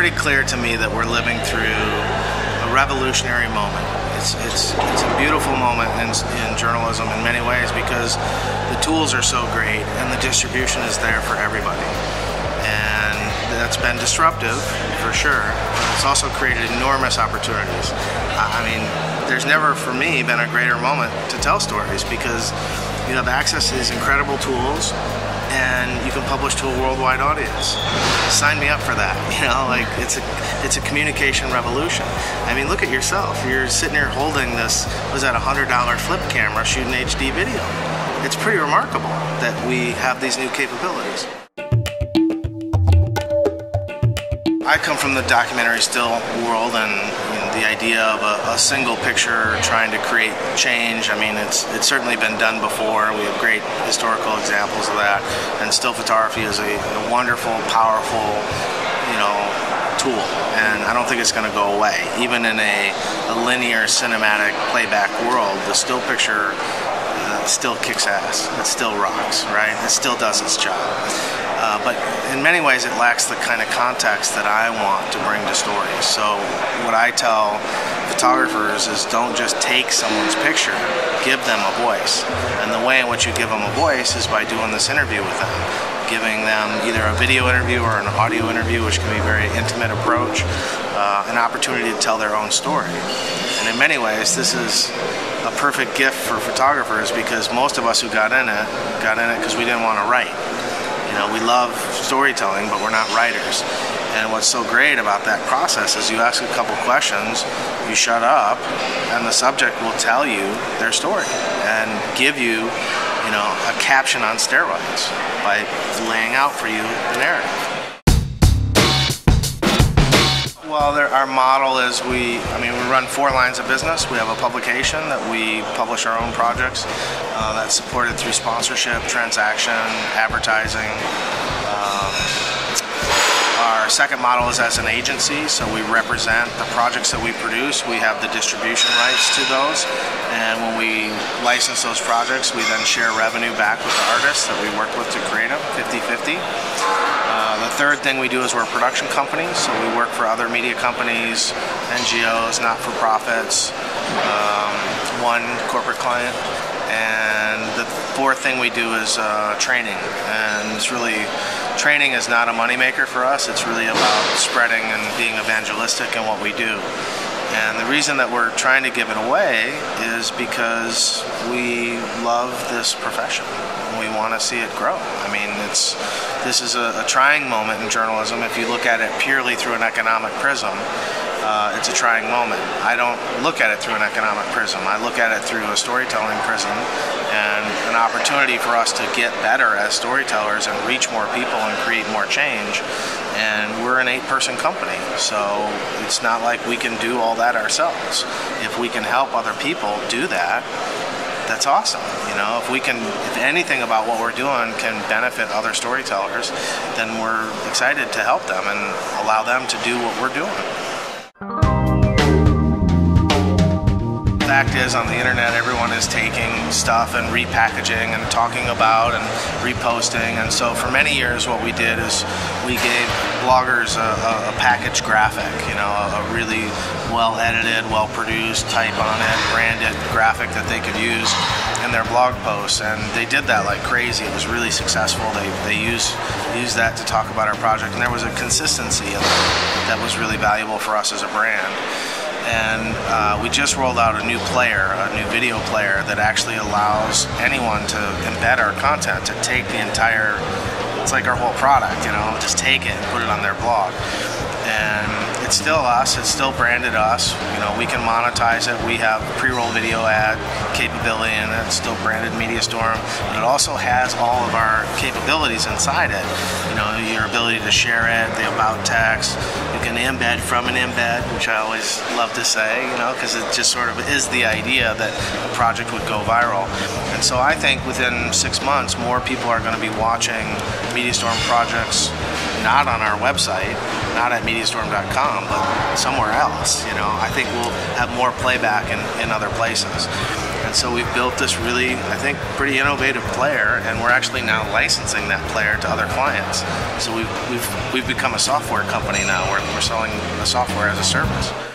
pretty clear to me that we're living through a revolutionary moment. It's a beautiful moment in journalism in many ways because the tools are so great and the distribution is there for everybody. And that's been disruptive, for sure. It's also created enormous opportunities. I mean, there's never, for me, been a greater moment to tell stories because you have access to these incredible tools and you can publish to a worldwide audience. Sign me up for that, you know, like it's a communication revolution. I mean, look at yourself. You're sitting here holding this, was that $100 flip camera shooting HD video. It's pretty remarkable that we have these new capabilities. I come from the documentary still world, and the idea of a single picture trying to create change. I mean, it's certainly been done before. We have great historical examples of that, and still photography is a wonderful, powerful, tool, and I don't think it's going to go away. Even in a linear cinematic playback world, the still picture still kicks ass. It still rocks, right? It still does its job. But in many ways it lacks the kind of context that I want to bring to stories. So what I tell photographers is don't just take someone's picture, give them a voice. And the way in which you give them a voice is by doing this interview with them, giving them either a video interview or an audio interview, which can be a very intimate approach, an opportunity to tell their own story. And in many ways this is a perfect gift for photographers because most of us who got in it because we didn't want to write. We love storytelling, but we're not writers. And what's so great about that process is you ask a couple questions, you shut up, and the subject will tell you their story and give you, a caption on steroids by laying out for you the narrative. Well, our model is we run 4 lines of business. We have a publication that we publish our own projects that's supported through sponsorship, transaction, advertising. Our second model is as an agency, so we represent the projects that we produce. We have the distribution rights to those, and when we license those projects, we then share revenue back with the artists that we work with to create them, 50-50. The third thing we do is we're a production company, so we work for other media companies, NGOs, not-for-profits, one corporate client. And the fourth thing we do is training, and it's really, training is not a moneymaker for us. It's really about spreading and being evangelistic in what we do. And the reason that we're trying to give it away is because we love this profession. We want to see it grow. I mean, this is a trying moment in journalism. If you look at it purely through an economic prism, it's a trying moment. I don't look at it through an economic prism. I look at it through a storytelling prism and an opportunity for us to get better as storytellers and reach more people and create more change. And we're an 8-person company, so it's not like we can do all that ourselves. If we can help other people do that, that's awesome. If anything about what we're doing can benefit other storytellers, then we're excited to help them and allow them to do what we're doing. The fact is, on the internet, everyone is taking stuff and repackaging and talking about and reposting. And so for many years what we did is we gave bloggers a packaged graphic, a really well-edited, well-produced, type on it, branded graphic that they could use in their blog posts. And they did that like crazy. It was really successful. They used that to talk about our project, and there was a consistency in it that was really valuable for us as a brand. And we just rolled out a new video player that actually allows anyone to embed our content, to take the entire, it's like our whole product, just take it and put it on their blog. And it's still us, it's still branded us, we can monetize it. We have pre-roll video ad capability in it, it's still branded Mediastorm, but it also has all of our capabilities inside it. Your ability to share it, the about text, you can embed from an embed, which I always love to say, because it just sort of is the idea that a project would go viral. And so I think within 6 months, more people are going to be watching Mediastorm projects not on our website, not at Mediastorm.com, but somewhere else. I think we'll have more playback in other places. And so we've built this really, I think, pretty innovative player, and we're actually now licensing that player to other clients. So we've become a software company now. We're selling the software as a service.